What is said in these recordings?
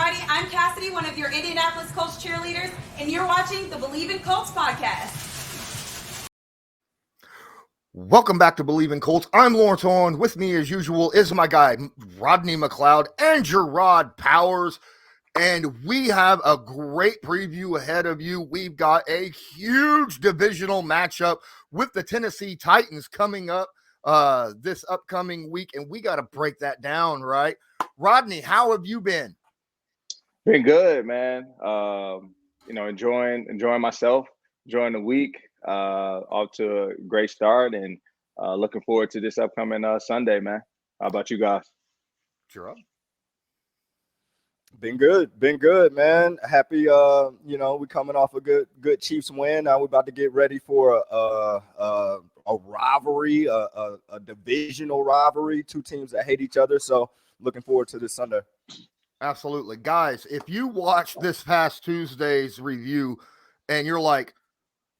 everybody. I'm Cassidy, one of your Indianapolis Colts cheerleaders, and you're watching the Believe in Colts podcast. Welcome back to Believe in Colts. I'm Lawrence Owen. With me, as usual, is my guy, Rodney McLeod and Gerard Powers. And we have a great preview ahead of you. We've got a huge divisional matchup with the Tennessee Titans coming up this upcoming week, and we got to break that down, right? Rodney, how have you been? Been good, man. Enjoying myself, enjoying the week. Off to a great start, and looking forward to this upcoming Sunday, man. How about you guys? Sure. Been good, man. Happy, we're coming off a good Chiefs win. Now we're about to get ready for a rivalry, a divisional rivalry, two teams that hate each other. So looking forward to this Sunday. Absolutely. Guys, if you watched this past Tuesday's review and you're like,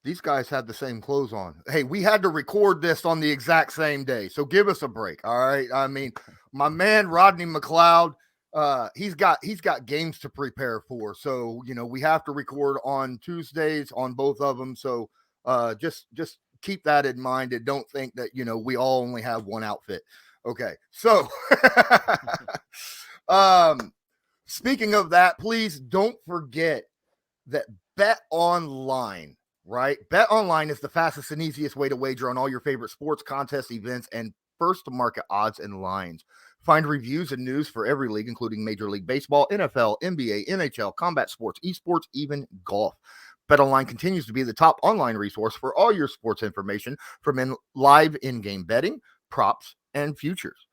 these guys had the same clothes on. Hey, we had to record this on the exact same day. So give us a break. All right. I mean, my man, Rodney McLeod, he's got games to prepare for. So, we have to record on Tuesdays on both of them. So just keep that in mind and don't think that, we all only have one outfit. Okay. So speaking of that, please don't forget that Bet Online, right? Bet Online is the fastest and easiest way to wager on all your favorite sports, contests, events, and first to market odds and lines. Find reviews and news for every league, including Major League Baseball, NFL, NBA, NHL, combat sports, esports, even golf. BetOnline continues to be the top online resource for all your sports information from live in-game betting, props, and futures.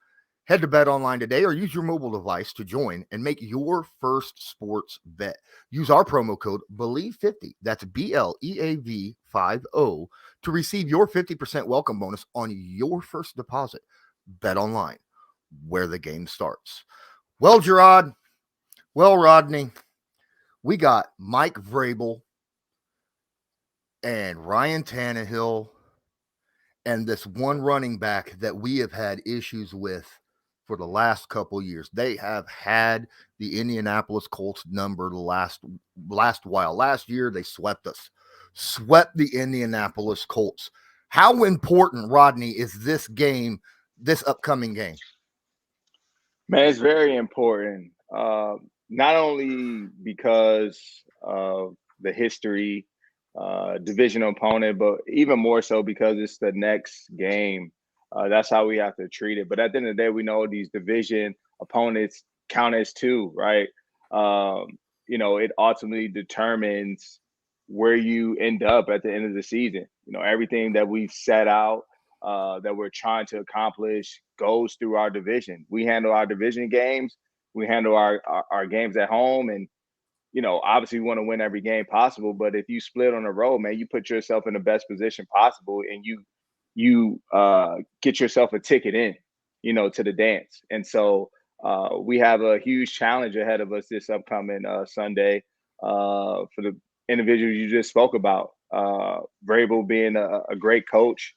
Head to BetOnline today or use your mobile device to join and make your first sports bet. Use our promo code BELIEVE50, that's BLEAV50, to receive your 50% welcome bonus on your first deposit. BetOnline, where the game starts. Well, Gerard, Rodney, we got Mike Vrabel and Ryan Tannehill and this one running back that we have had issues with for the last couple of years. They have had the Indianapolis Colts number the last while. Last year, they swept the Indianapolis Colts. How important, Rodney, is this upcoming game? Man, it's very important. Not only because of the history, divisional opponent, but even more so because it's the next game. That's how we have to treat it. But at the end of the day, we know these division opponents count as two, right? It ultimately determines where you end up at the end of the season. Everything that we've set out, that we're trying to accomplish goes through our division. We handle our division games. We handle our games at home. And, obviously we want to win every game possible. But if you split on the road, man, you put yourself in the best position possible and you get yourself a ticket in, to the dance. And so we have a huge challenge ahead of us this upcoming Sunday for the individuals you just spoke about. Vrabel being a great coach,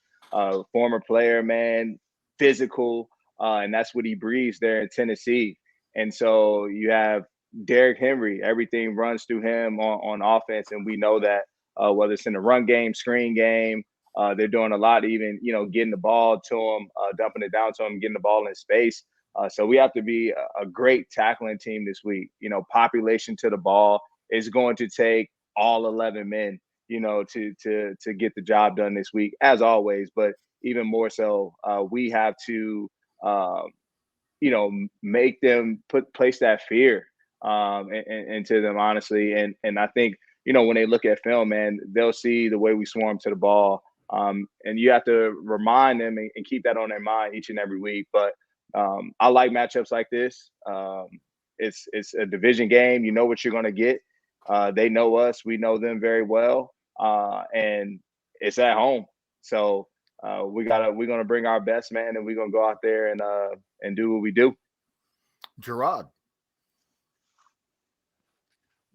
former player, man, physical, and that's what he breathes there in Tennessee. And so you have Derrick Henry, everything runs through him on offense. And we know that whether it's in the run game, screen game, they're doing a lot, even, getting the ball to him, dumping it down to him, getting the ball in space. So we have to be a great tackling team this week. Population to the ball is going to take all 11 men, to get the job done this week, as always. But even more so, we have to, make them place that fear into them, honestly. And I think, when they look at film, man, they'll see the way we swarm to the ball. And you have to remind them and keep that on their mind each and every week. But I like matchups like this. It's a division game. You know what you're going to get. They know us. We know them very well. And it's at home. So we're going to bring our best, man, and we're going to go out there and do what we do. Gerard.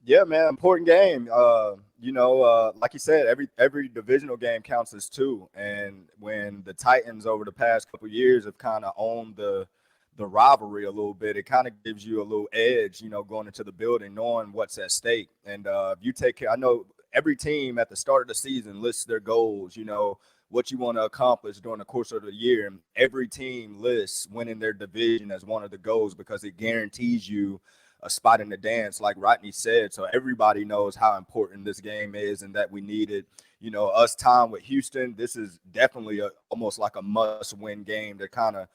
Yeah, man, important game. Like you said, every divisional game counts as two. And when the Titans over the past couple of years have kind of owned the the rivalry a little bit. It kind of gives you a little edge, going into the building, knowing what's at stake. And if you take care, I know every team at the start of the season lists their goals, what you want to accomplish during the course of the year. And every team lists winning their division as one of the goals because it guarantees you a spot in the dance, like Rodney said. So everybody knows how important this game is and that we need it. Us tying with Houston, this is definitely almost like a must-win game to kind of,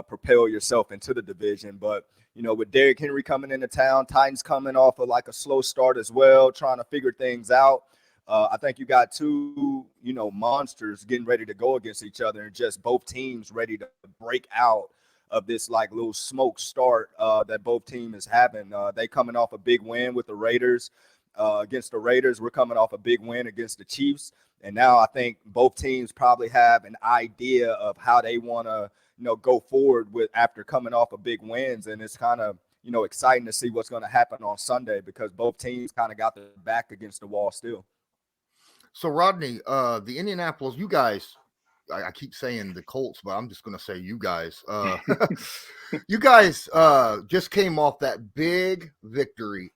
propel yourself into the division. But, with Derrick Henry coming into town, Titans coming off of like a slow start as well, trying to figure things out. I think you got two, monsters getting ready to go against each other, and just both teams ready to break out of this like little smoke start that both teams is having. They coming off a big win with the Raiders. Against the Raiders, we're coming off a big win against the Chiefs. And now I think both teams probably have an idea of how they want to, go forward with after coming off of big wins. And it's kind of, exciting to see what's going to happen on Sunday because both teams kind of got their back against the wall still. So, Rodney, the Indianapolis, you guys, I keep saying the Colts, but I'm just going to say you guys. You guys just came off that big victory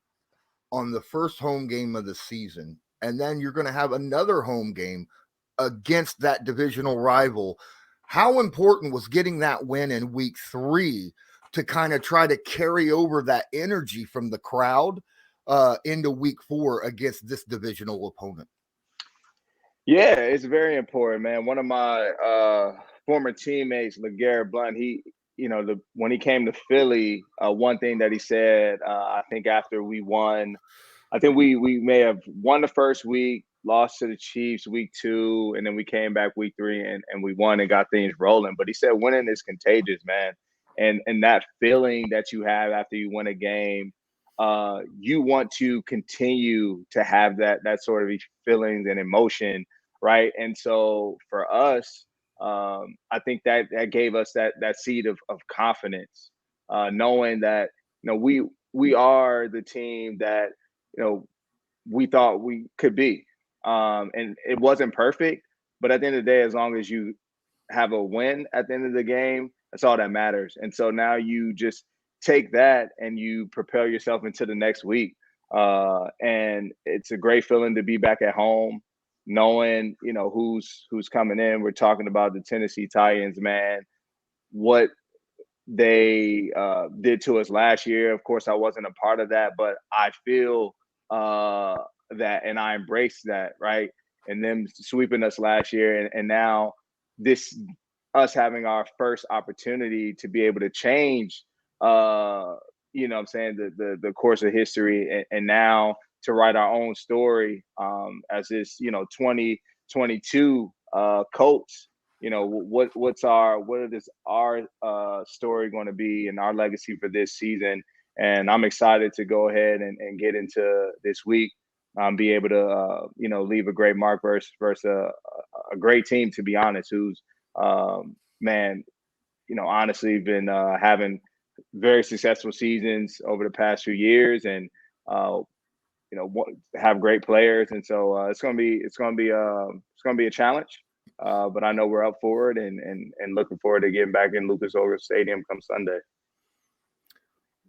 on the first home game of the season, and then you're going to have another home game against that divisional rival. How important was getting that win in week 3 to kind of try to carry over that energy from the crowd into week 4 against this divisional opponent? Yeah, it's very important, man. One of my former teammates, LeGarrette Blount, when he came to Philly, one thing that he said, I think after we won, I think we may have won the first week, lost to the Chiefs week 2, and then we came back week 3 and we won and got things rolling. But he said winning is contagious, man. And that feeling that you have after you win a game, you want to continue to have that sort of feelings and emotion, right? And so for us, I think that gave us that seed of confidence, knowing that we are the team that we thought we could be, and it wasn't perfect, but at the end of the day, as long as you have a win at the end of the game, that's all that matters. And so now you just take that and you propel yourself into the next week, and it's a great feeling to be back at home, knowing who's coming in. We're talking about the Tennessee Titans, man. What they did to us last year. Of course, I wasn't a part of that, but I feel that, and I embrace that, right? And them sweeping us last year, and now us having our first opportunity to be able to change, I'm saying, the course of history, and now to write our own story as this, 2022 Colts. What is our story going to be and our legacy for this season? And I'm excited to go ahead and get into this week, be able to leave a great mark versus a great team, to be honest, who's honestly been having very successful seasons over the past few years, and have great players. And so it's gonna be a challenge. But I know we're up for it, and looking forward to getting back in Lucas Oil Stadium come Sunday.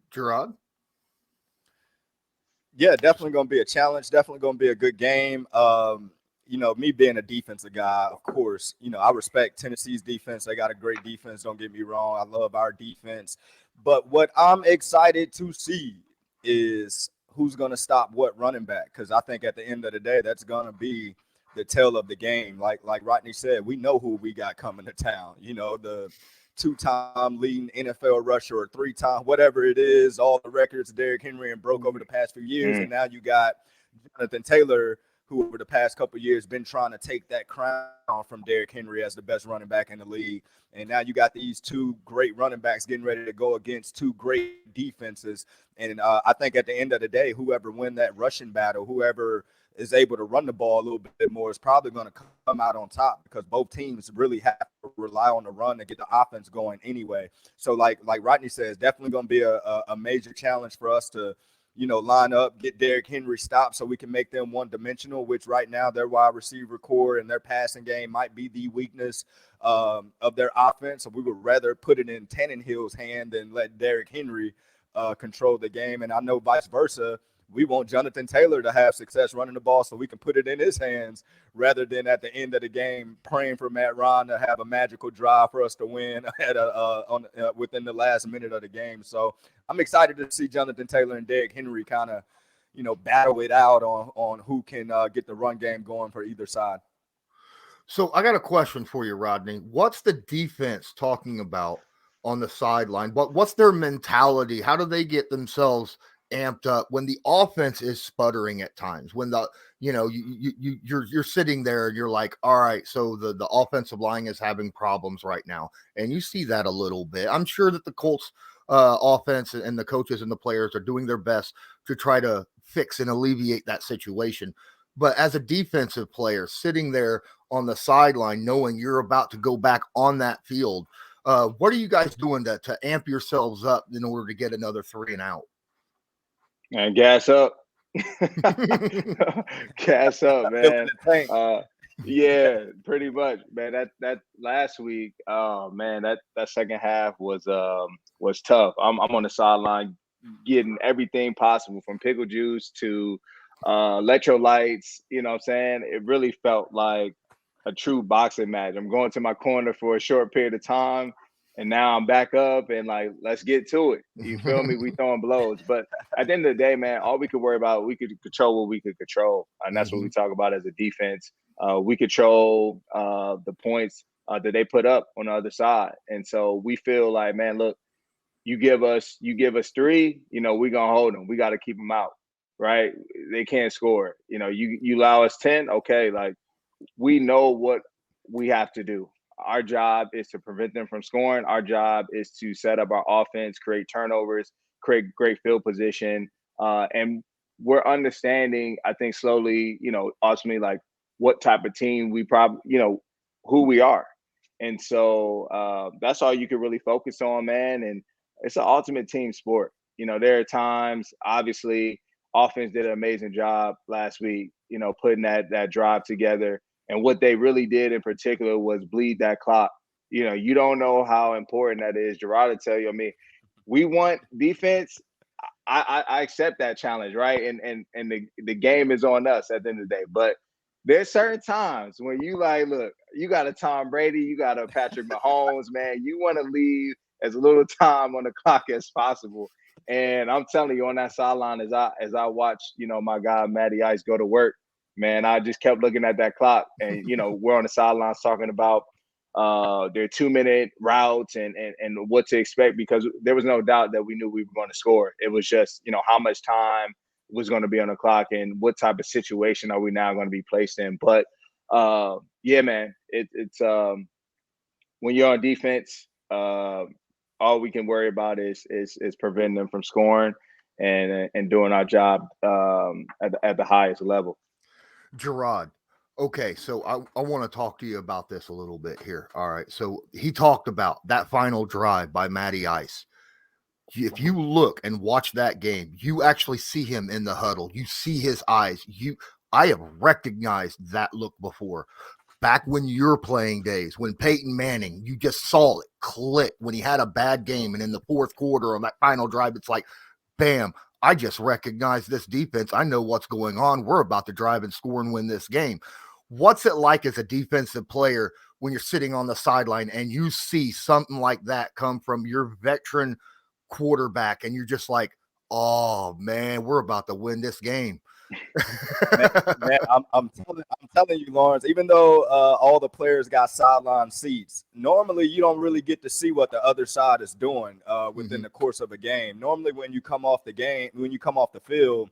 Gerard? Yeah, definitely going to be a challenge. Definitely going to be a good game. Me being a defensive guy, of course, I respect Tennessee's defense. They got a great defense. Don't get me wrong. I love our defense. But what I'm excited to see is who's going to stop what running back, because I think at the end of the day, that's going to be the tale of the game. Like Rodney said, we know who we got coming to town. The 2-time leading NFL rusher, or 3-time, whatever it is, all the records Derrick Henry and broke over the past few years. And now you got Jonathan Taylor, who over the past couple of years been trying to take that crown from Derrick Henry as the best running back in the league. And now you got these two great running backs getting ready to go against two great defenses. And I think at the end of the day, whoever win that rushing battle, whoever is able to run the ball a little bit more, is probably going to come out on top, because both teams really have to rely on the run to get the offense going anyway. So like Rodney says, definitely going to be a major challenge for us to line up, get Derrick Henry stopped so we can make them one-dimensional, which right now their wide receiver core and their passing game might be the weakness of their offense. So we would rather put it in Tannehill's hand than let Derrick Henry control the game. And I know vice versa. We want Jonathan Taylor to have success running the ball so we can put it in his hands rather than at the end of the game praying for Matt Ryan to have a magical drive for us to win within the last minute of the game. So I'm excited to see Jonathan Taylor and Derrick Henry kind of, battle it out on who can get the run game going for either side. So I got a question for you, Rodney. What's the defense talking about on the sideline? What's their mentality? How do they get themselves amped up when the offense is sputtering at times, when you're sitting there and you're like, all right, so the offensive line is having problems right now, and you see that a little bit. I'm sure that the Colts offense and the coaches and the players are doing their best to try to fix and alleviate that situation. But as a defensive player sitting there on the sideline knowing you're about to go back on that field, what are you guys doing to amp yourselves up in order to get another 3 and out? And gas up. Gas up, man. Yeah, pretty much, man. That last week, man, that second half was tough. I'm on the sideline getting everything possible from pickle juice to electrolytes. You know what I'm saying? It really felt like a true boxing match. I'm going to my corner for a short period of time, and now I'm back up and like, let's get to it. You feel me? We throwing blows. But at the end of the day, man, all we could worry about, we could control what we could control. And that's what we talk about as a defense. We control the points that they put up on the other side. And so we feel like, man, look, you give us 3, we're going to hold them. We got to keep them out, right? They can't score. You allow us 10, okay, like we know what we have to do. Our job is to prevent them from scoring. Our job is to set up our offense, create turnovers, create great field position. And we're understanding, I think, slowly, ultimately, like what type of team we probably, who we are. And so that's all you can really focus on, man. And it's an ultimate team sport. There are times, obviously, offense did an amazing job last week, putting that drive together. And what they really did in particular was bleed that clock. You don't know how important that is. Gerard will tell you, I mean, we want defense. I accept that challenge, right? And the game is on us at the end of the day. But there's certain times when you like, look, you got a Tom Brady, you got a Patrick Mahomes, man. You want to leave as little time on the clock as possible. And I'm telling you, on that sideline, as I watch, my guy Matty Ice go to work, man, I just kept looking at that clock. And, we're on the sidelines talking about their 2-minute routes and what to expect, because there was no doubt that we knew we were going to score. It was just, how much time was going to be on the clock and what type of situation are we now going to be placed in. But, yeah, man, it's when you're on defense, all we can worry about is preventing them from scoring and doing our job at the highest level. Gerard, okay, so I want to talk to you about this a little bit here. All right, so he talked about that final drive by Matty Ice. If you look and watch that game, you actually see him in the huddle. You see his eyes. I have recognized that look before. Back when your playing days, when Peyton Manning, you just saw it click when he had a bad game. And in the fourth quarter on that final drive, it's like, bam, I just recognize this defense. I know what's going on. We're about to drive and score and win this game. What's it like as a defensive player when you're sitting on the sideline and you see something like that come from your veteran quarterback and you're just like, oh, man, we're about to win this game? man, I'm telling you, Lawrence, even though all the players got sideline seats, normally you don't really get to see what the other side is doing within the course of a game. Normally when you come off the field,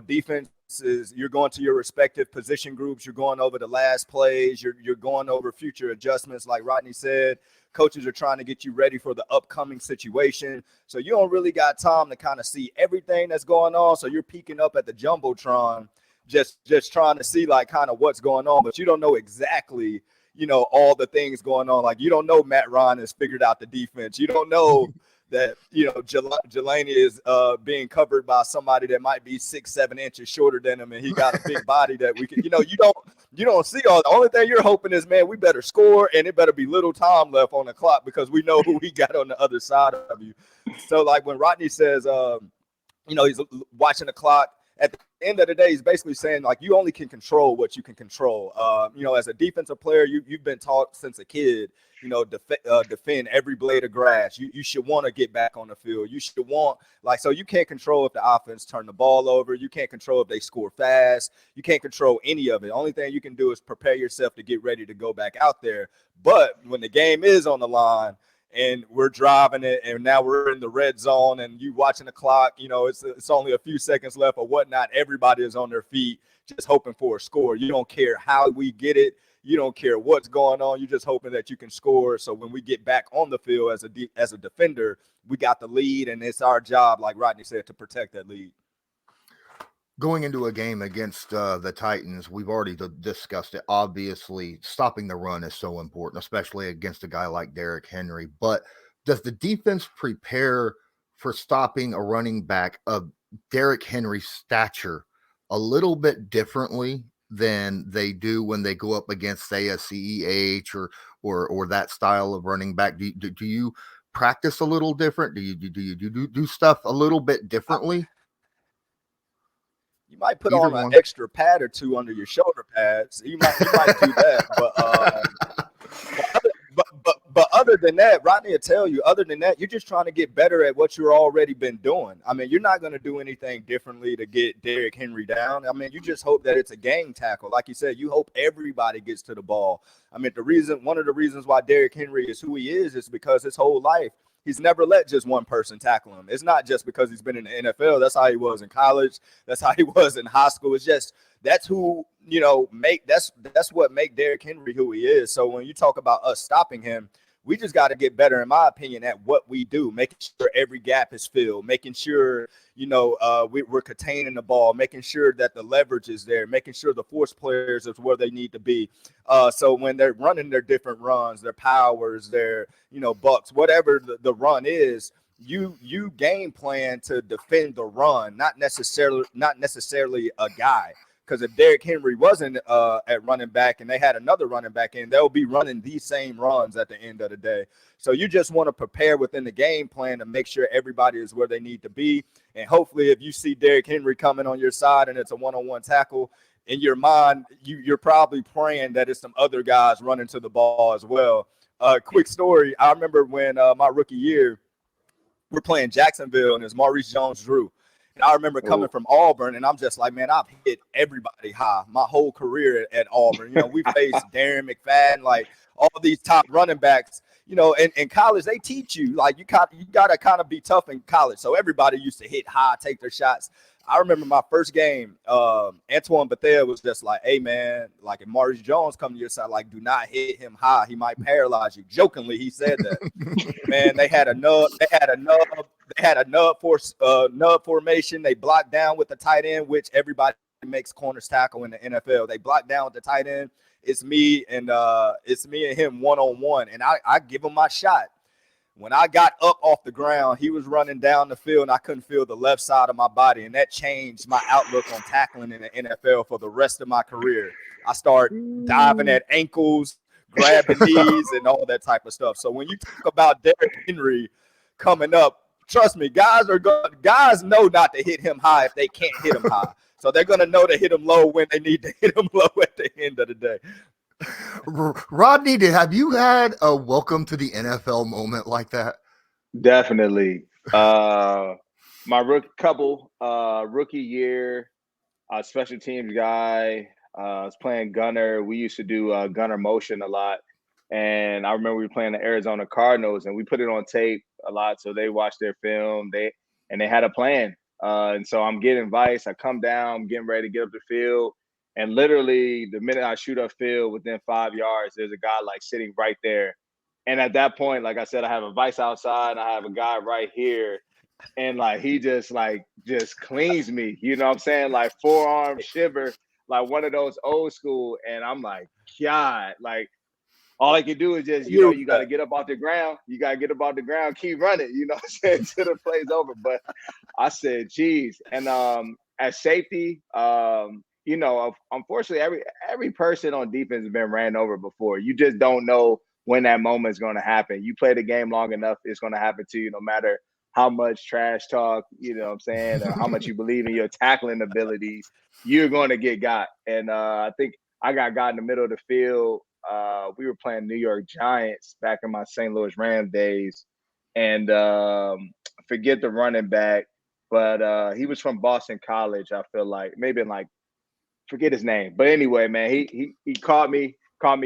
defenses, you're going to your respective position groups, you're going over the last plays, you're going over future adjustments. Like Rodney said, coaches are trying to get you ready for the upcoming situation. So you don't really got time to kind of see everything that's going on. So you're peeking up at the Jumbotron, just trying to see like kind of what's going on, but you don't know exactly, all the things going on. Like you don't know Matt Ryan has figured out the defense. You don't know that Jelani is being covered by somebody that might be 6-7 inches shorter than him, and he got a big body that we can, you don't see all. The only thing you're hoping is, man, we better score, and it better be little time left on the clock because we know who we got on the other side of you. So like when Rodney says, he's watching the clock. At the end of the day, he's basically saying, like, you only can control what you can control. As a defensive player, you've been taught since a kid, defend every blade of grass. You should want to get back on the field. You should want, so you can't control if the offense turn the ball over. You can't control if they score fast. You can't control any of it. The only thing you can do is prepare yourself to get ready to go back out there. But when the game is on the line, and we're driving it, and now we're in the red zone, and you watching the clock, it's only a few seconds left or whatnot. Everybody is on their feet just hoping for a score. You don't care how we get it. You don't care what's going on. You're just hoping that you can score. So when we get back on the field as a defender, we got the lead, and it's our job, like Rodney said, to protect that lead. Going into a game against the Titans, we've already discussed it. Obviously, stopping the run is so important, especially against a guy like Derrick Henry. But does the defense prepare for stopping a running back of Derrick Henry's stature a little bit differently than they do when they go up against, say, a CEH or that style of running back? Do you practice a little different? Do you do stuff a little bit differently? You might put on an extra pad or two under your shoulder pads. You might do that, but other than that, Rodney will tell you. Other than that, you're just trying to get better at what you're already been doing. I mean, you're not going to do anything differently to get Derrick Henry down. I mean, you just hope that it's a game tackle, like you said. You hope everybody gets to the ball. I mean, one of the reasons why Derrick Henry is who he is because his whole life he's never let just one person tackle him. It's not just because he's been in the NFL. That's how he was in college. That's how he was in high school. It's just that's who, that's what make Derrick Henry who he is. So when you talk about us stopping him, we just got to get better, in my opinion, at what we do, making sure every gap is filled, making sure, we're containing the ball, making sure that the leverage is there, making sure the force players is where they need to be. So when they're running their different runs, their powers, their, bucks, whatever the run is, you game plan to defend the run, not necessarily a guy. Because if Derrick Henry wasn't at running back and they had another running back in, they'll be running these same runs at the end of the day. So you just want to prepare within the game plan to make sure everybody is where they need to be. And hopefully if you see Derrick Henry coming on your side and it's a one-on-one tackle, in your mind, you're probably praying that it's some other guys running to the ball as well. Quick story. I remember when my rookie year, we're playing Jacksonville and it's Maurice Jones-Drew. And I remember coming from Auburn, and I'm just like, man, I've hit everybody high my whole career at Auburn. We faced Darren McFadden, like all these top running backs. In college, they teach you, like, you got to kind of be tough in college. So everybody used to hit high, take their shots. I remember my first game, Antoine Bethea was just like, hey, man, like if Maurice Jones come to your side, like, do not hit him high. He might paralyze you. Jokingly, he said that. Man, they had a nub formation. They blocked down with the tight end, which everybody makes corners tackle in the NFL. They blocked down with the tight end. It's me and him one-on-one, and I give him my shot. When I got up off the ground, he was running down the field, and I couldn't feel the left side of my body, and that changed my outlook on tackling in the NFL for the rest of my career. I started diving at ankles, grabbing knees, and all that type of stuff. So when you talk about Derrick Henry coming up, trust me, guys know not to hit him high if they can't hit him high. So they're going to know to hit him low when they need to hit him low at the end of the day. Rodney, have you had a welcome to the NFL moment like that? Definitely. My rookie year, special teams guy, was playing gunner. We used to do gunner motion a lot. And I remember we were playing the Arizona Cardinals, and we put it on tape a lot. So they watched their film. They had a plan. And so I'm getting advice. I come down, I'm getting ready to get up the field. And literally, the minute I shoot upfield within 5 yards, there's a guy like sitting right there. And at that point, like I said, I have a vice outside, and I have a guy right here. And like he just cleans me. You know what I'm saying? Like forearm shiver, like one of those old school. And I'm like, God, like all I can do is just, you got to get up off the ground. You got to get up off the ground, keep running, what I'm saying, till the play's over. But I said, geez. And at safety, unfortunately, every person on defense has been ran over before. You just don't know when that moment is going to happen. You play the game long enough, it's going to happen to you, no matter how much trash talk, what I'm saying, or how much you believe in your tackling abilities, you're going to get got. And I think I got in the middle of the field. We were playing New York Giants back in my St. Louis Rams days. And forget the running back, but he was from Boston College, I feel like. Maybe forget his name. But anyway, man, he caught me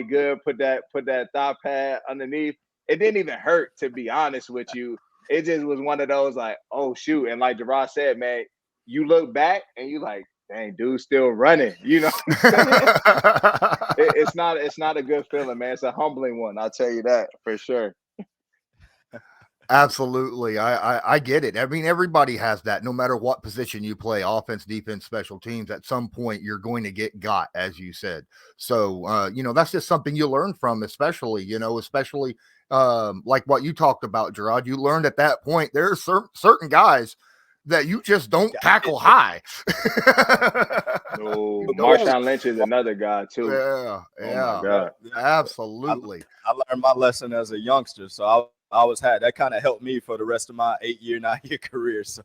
good, put that thigh pad underneath. It didn't even hurt, to be honest with you. It just was one of those like, oh shoot. And like Gerard said, man, you look back and you like, dang, dude's still running. You know what I'm saying? It's not a good feeling, man. It's a humbling one. I'll tell you that for sure. Absolutely. I get it. I mean, everybody has that, no matter what position you play, offense, defense, special teams, at some point you're going to get got, as you said. So, that's just something you learn from, especially like what you talked about, Gerard. You learned at that point, there are certain guys that you just don't tackle high. No, Marshawn Lynch is another guy too. Yeah. Oh my God. Absolutely. I learned my lesson as a youngster, so I always had that. Kind of helped me for the rest of my 9-year career. So,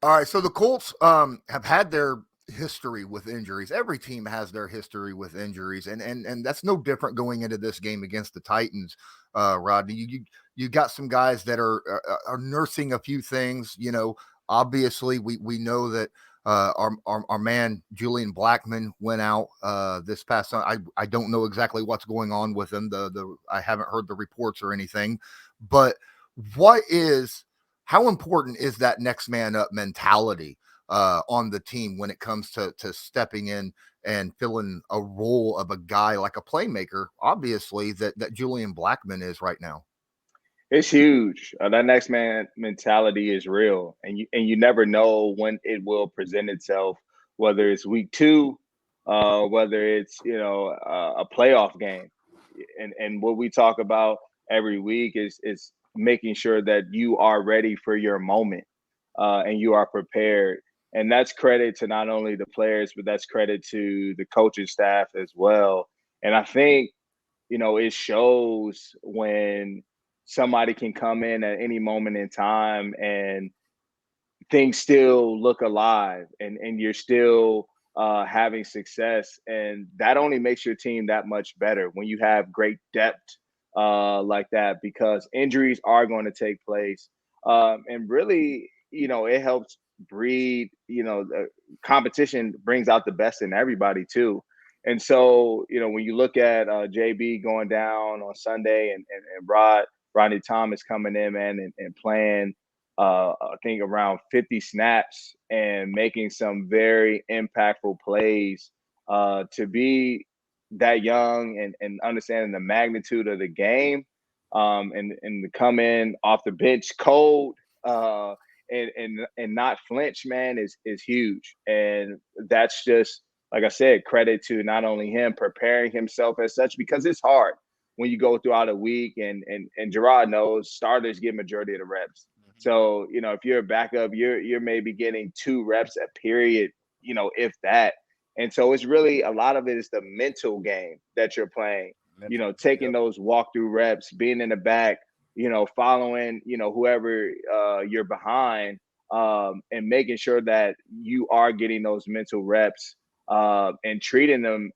all right. So the Colts have had their history with injuries. Every team has their history with injuries, and that's no different going into this game against the Titans. Rodney, you got some guys that are nursing a few things. Obviously we know that our man Julian Blackmon went out this past Sunday. I don't know exactly what's going on with him. I haven't heard the reports or anything, but how important is that next man up mentality on the team when it comes to stepping in and filling a role of a guy like a playmaker, obviously that Julian Blackmon is right now? It's huge. That next man mentality is real, and you never know when it will present itself. Whether it's week 2, whether it's a playoff game, and what we talk about every week is making sure that you are ready for your moment, and you are prepared. And that's credit to not only the players, but that's credit to the coaching staff as well. And I think it shows when somebody can come in at any moment in time and things still look alive and you're still having success. And that only makes your team that much better when you have great depth like that, because injuries are going to take place. And really, it helps breed, the competition brings out the best in everybody too. And so, when you look at JB going down on Sunday and Rodney Thomas coming in, man, and playing, I think around 50 snaps and making some very impactful plays, to be that young and understanding the magnitude of the game, and to come in off the bench cold, and not flinch, man, is huge. And that's just, like I said, credit to not only him preparing himself as such, because it's hard when you go throughout a week, and Gerard knows starters get majority of the reps. So, if you're a backup, you're maybe getting 2 reps a period, if that. And so it's really, a lot of it is the mental game that you're playing, taking those walkthrough reps, being in the back, following, whoever you're behind, and making sure that you are getting those mental reps, and treating them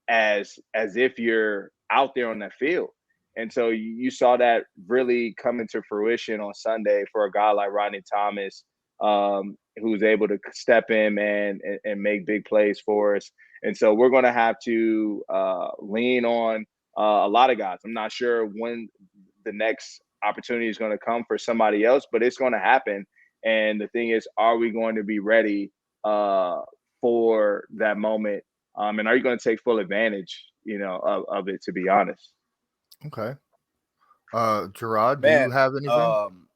as if you're out there on that field. And so you saw that really come into fruition on Sunday for a guy like Rodney Thomas, who's able to step in and make big plays for us. And so we're going to have to lean on a lot of guys. I'm not sure when the next opportunity is going to come for somebody else, but it's going to happen. And the thing is, are we going to be ready for that moment? And are you going to take full advantage, of it, to be honest? Okay. Gerard, do you have anything?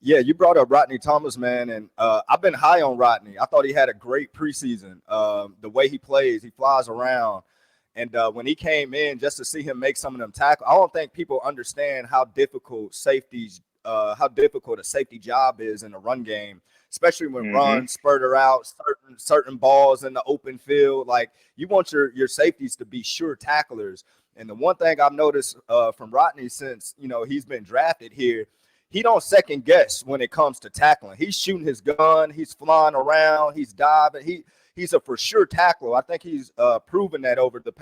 You brought up Rodney Thomas, man, and I've been high on Rodney. I thought he had a great preseason. The way he plays, he flies around, And when he came in, just to see him make some of them tackles, I don't think people understand how difficult a safety job is in a run game, especially when runs spurter out certain balls in the open field. Like, you want your safeties to be sure tacklers. And the one thing I've noticed from Rodney since, he's been drafted here, he don't second guess when it comes to tackling. He's shooting his gun, he's flying around, he's diving. He's a for sure tackler. I think he's proven that over the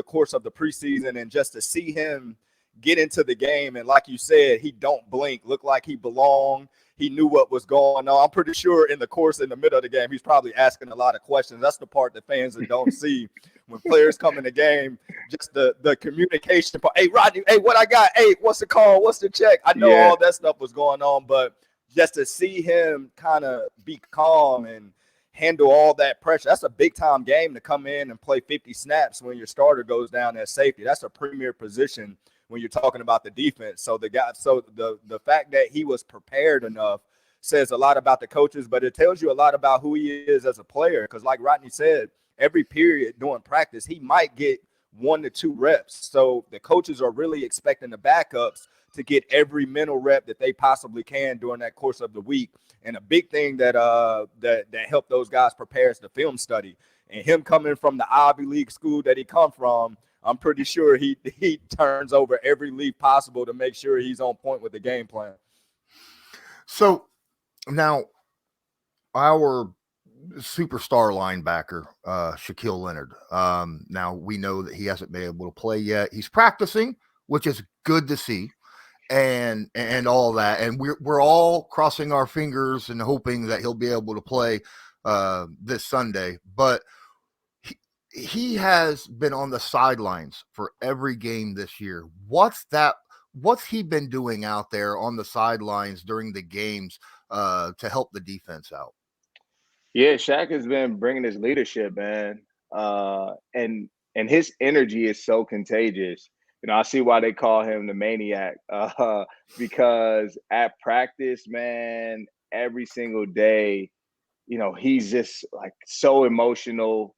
course of the preseason, and just to see him get into the game. And like you said, he don't blink, look like he belonged. He knew what was going on. I'm pretty sure in the middle of the game, he's probably asking a lot of questions. That's the part that fans that don't see when players come in the game, just the communication part. Hey, Rodney, hey, what I got? Hey, what's the call? What's the check? I know all that stuff was going on, but just to see him kind of be calm and handle all that pressure, that's a big-time game to come in and play 50 snaps when your starter goes down at safety. That's a premier position when you're talking about the defense. So the fact that he was prepared enough says a lot about the coaches, but it tells you a lot about who he is as a player. Because like Rodney said, every period during practice, he might get 1 to 2 reps. So the coaches are really expecting the backups to get every mental rep that they possibly can during that course of the week. And a big thing that helped those guys prepare is the film study. And him coming from the Ivy League school that he come from, I'm pretty sure he turns over every leaf possible to make sure he's on point with the game plan. So now our superstar linebacker, Shaquille Leonard. Now we know that he hasn't been able to play yet. He's practicing, which is good to see, and all that. And we're all crossing our fingers and hoping that he'll be able to play this Sunday. But he has been on the sidelines for every game this year. What's he been doing out there on the sidelines during the games to help the defense out? Yeah, Shaq has been bringing his leadership, man, and his energy is so contagious. I see why they call him the maniac, because at practice, man, every single day, he's just like so emotional,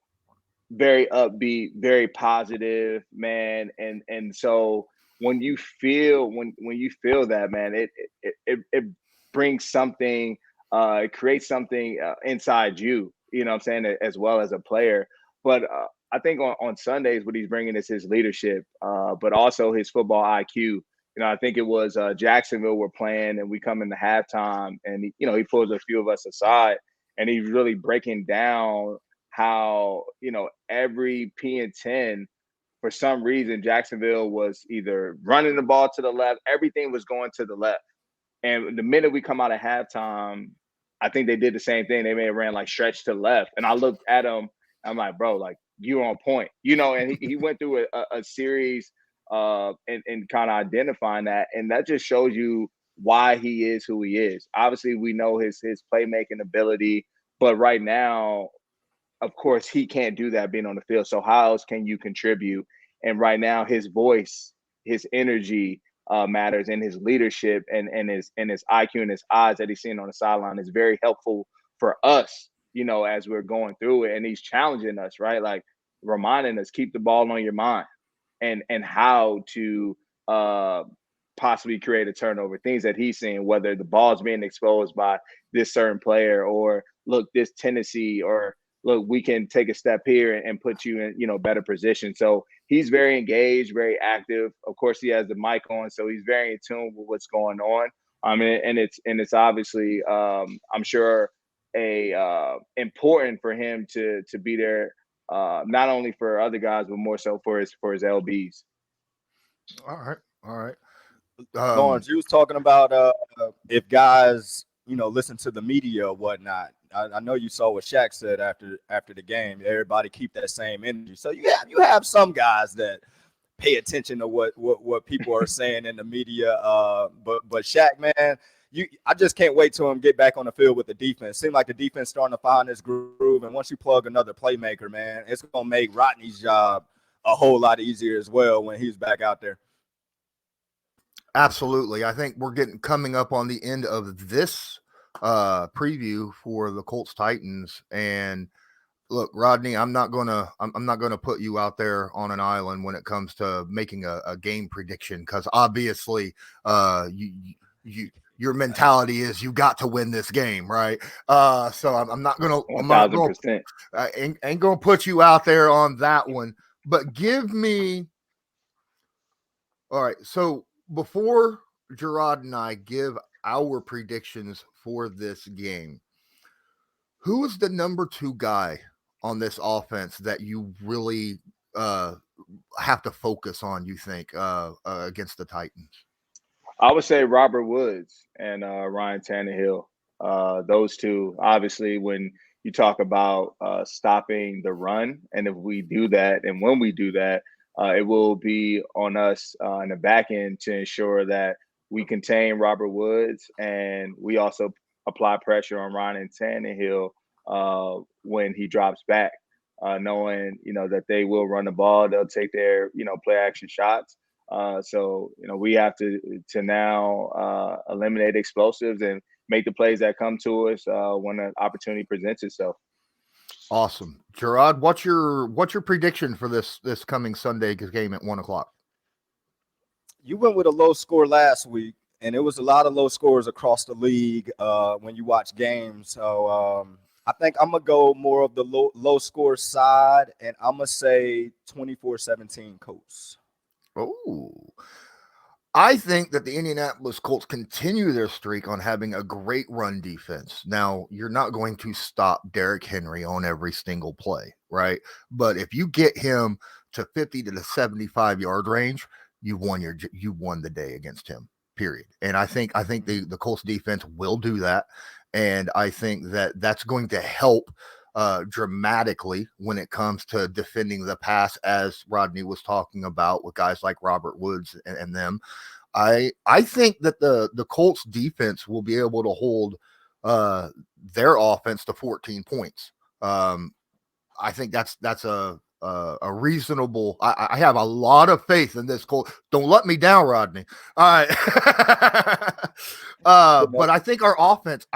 very upbeat, very positive, man. And so when you feel that, man, it brings something, it creates something inside you, what I'm saying, as well as a player. But I think on Sundays, what he's bringing is his leadership, but also his football IQ. I think it was Jacksonville we're playing, and we come into halftime, and he pulls a few of us aside, and he's really breaking down how every P and 10, for some reason, Jacksonville was either running the ball to the left, everything was going to the left. And the minute we come out of halftime, I think they did the same thing. They may have ran like stretch to the left. And I looked at him, I'm like, bro, like, you're on point. And he went through a series and kind of identifying that. And that just shows you why he is who he is. Obviously, we know his playmaking ability, but right now, of course, he can't do that being on the field. So how else can you contribute? And right now, his voice, his energy matters, and his leadership and his IQ and his eyes that he's seeing on the sideline is very helpful for us, as we're going through it. And he's challenging us, right? Like reminding us, keep the ball on your mind, and how to possibly create a turnover, things that he's seeing, whether the ball's being exposed by this certain player, or look, this tendency, or look, we can take a step here and put you in, better position. So he's very engaged, very active. Of course, he has the mic on, so he's very in tune with what's going on. And it's obviously, I'm sure, important for him to be there, not only for other guys, but more so for his LBs. All right. Lawrence, you was talking about if guys, listen to the media or whatnot. I know you saw what Shaq said after the game. Everybody keep that same energy. So you have some guys that pay attention to what people are saying in the media. But Shaq, man, I just can't wait till him get back on the field with the defense. Seems like the defense starting to find this groove, and once you plug another playmaker, man, it's gonna make Rodney's job a whole lot easier as well when he's back out there. Absolutely. I think we're coming up on the end of this preview for the Colts Titans, and Look, Rodney, I'm not gonna put you out there on an island when it comes to making a game prediction, because obviously, your mentality is you got to win this game, right? So I'm not gonna, 1,000%. I ain't gonna put you out there on that one. But give me, all right. So before Gerard and I give our predictions for this game, who is the number 2 guy on this offense that you really have to focus on, you think, against the Titans? I would say Robert Woods and Ryan Tannehill. Those two, obviously, when you talk about stopping the run, and if we do that, and when we do that, it will be on us in the back end to ensure that we contain Robert Woods, and we also apply pressure on Ryan Tannehill when he drops back, knowing that they will run the ball, they'll take their play action shots. So we have to now eliminate explosives and make the plays that come to us when an opportunity presents itself. Awesome, Gerard. What's your prediction for this coming Sunday game at 1:00? You went with a low score last week, and it was a lot of low scores across the league when you watch games. So I think I'm gonna go more of the low score side, and I'm gonna say 24-17 Colts. Oh, I think that the Indianapolis Colts continue their streak on having a great run defense. Now, you're not going to stop Derrick Henry on every single play, right? But if you get him to 50 to the 75-yard range, you won the day against him. Period. And I think the Colts defense will do that, and I think that that's going to help dramatically when it comes to defending the pass, as Rodney was talking about with guys like Robert Woods and them. I think that the Colts defense will be able to hold their offense to 14 points. I think that's a reasonable. I have a lot of faith in this Colt. Don't let me down, Rodney. All right. But I think our offense.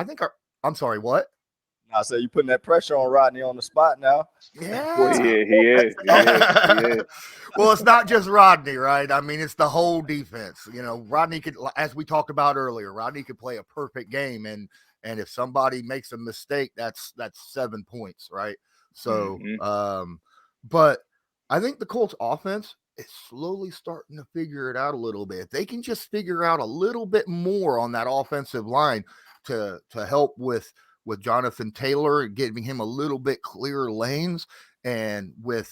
I'm sorry. What? I say you putting that pressure on Rodney on the spot now. Yeah, he is. Well, it's not just Rodney, right? I mean, it's the whole defense. Rodney could, as we talked about earlier, Rodney could play a perfect game, and if somebody makes a mistake, that's 7 points, right? So, but I think the Colts offense is slowly starting to figure it out a little bit. If they can just figure out a little bit more on that offensive line to help with Jonathan Taylor, giving him a little bit clearer lanes, and with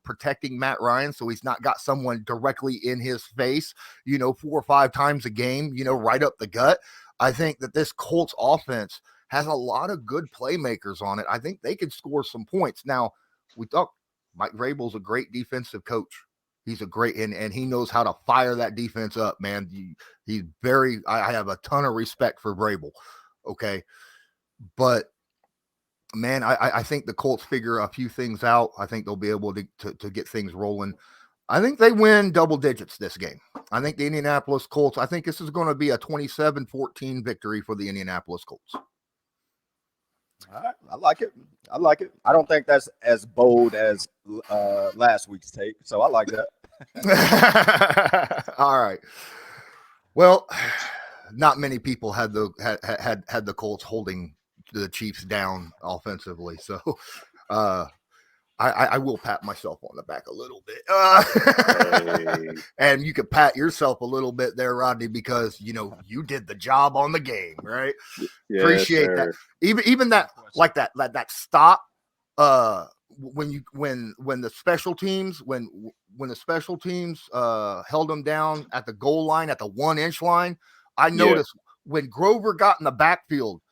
protecting Matt Ryan so he's not got someone directly in his face 4 or 5 times a game, right up the gut. I think that this Colts offense has a lot of good playmakers on it. I think they could score some points. Now, we thought Mike Vrabel's a great defensive coach. He's a great, and he knows how to fire that defense up, man. He's I have a ton of respect for Vrabel. Okay. But man, I think the Colts figure a few things out. I think they'll be able to get things rolling. I think they win double digits this game. I think the Indianapolis Colts, I think this is going to be a 27-14 victory for the Indianapolis Colts. All right. I like it. I don't think that's as bold as last week's take, so I like that. All right. Well, not many people had the Colts holding the Chiefs down offensively, so I will pat myself on the back a little bit. And you could pat yourself a little bit there, Rodney, because you did the job on the game, right? Yes, appreciate sir. that. Even that, like that stop. When the special teams held them down at the goal line at the 1-inch line, I noticed when Grover got in the backfield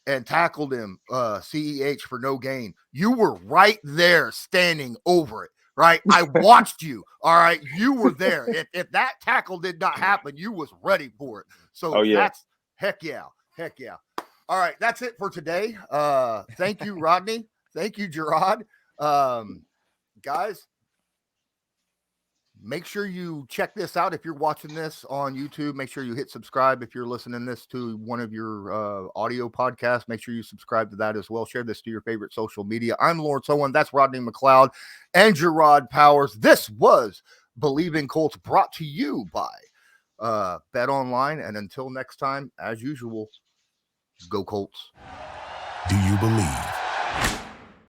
and tackled him, CEH for no gain, you were right there standing over it, right? I watched you. All right. You were there. If that tackle did not happen, you was ready for it. So that's heck yeah. All right. That's it for today. Thank you, Rodney. Thank you, Gerard. Guys, make sure you check this out. If you're watching this on YouTube, make sure you hit subscribe. If you're listening this to one of your audio podcasts, make sure you subscribe to that as well. Share this to your favorite social media. I'm Lawrence Owen. That's Rodney McLeod and Gerard Powers. This was Believe in Colts, brought to you by Bet Online. And until next time, as usual, go Colts. Do you believe?